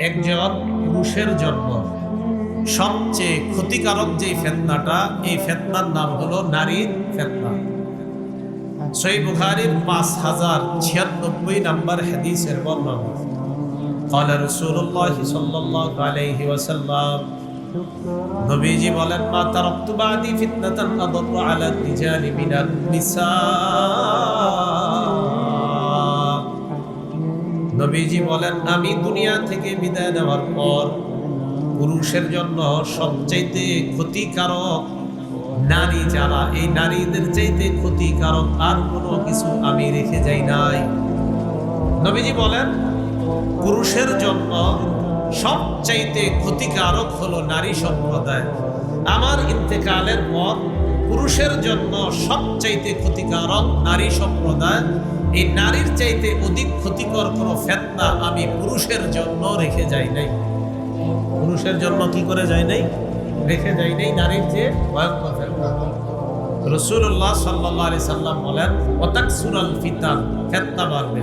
একজন পুরুষের জন্য সবচেয়ে ক্ষতিকারক যে ফিতনাটা, এই ফিতনার নাম হলো নারীর ফিতনা। সহিহ বুখারীর 5096 নম্বর হাদিসের বর্ণনা। قال رسول الله صلى الله عليه وسلم, নবীজি বলেন, মা তারাকতু বাদি ফিতনাতান আদাররু আলা রিজালি মিনান নিসা। নবীজি বলেন, আমি দুনিয়া থেকে বিদায় নেওয়ার পর পুরুষের জন্য সবচাইতে ক্ষতিকারক নারী যারা, এই নারীদের চাইতে ক্ষতিকারক আর কোনো কিছু আমি রেখে যাই নাই। নবীজি বলেন, পুরুষের জন্য সবচাইতে ক্ষতিকারক হলো নারী সম্প্রদায়। আমার ইন্তেকালের পর পুরুষের জন্য সবচাইতে ক্ষতিকারক নারী সম্প্রদায়। এই নারীর চাইতে অধিক ক্ষতিকর কোনো ফিতনা আমি পুরুষের জন্য রেখে যাই নাই। পুরুষের জন্য কি করে যাই নাই? রেখে যাই নাই নারীর চেয়ে ভয়ঙ্কর ফিতনা। রাসূলুল্লাহ সাল্লাল্লাহু আলাইহি সাল্লাম বলেন, ওয়াতাকসুরাল ফিতান, ফিতনা বাড়বে।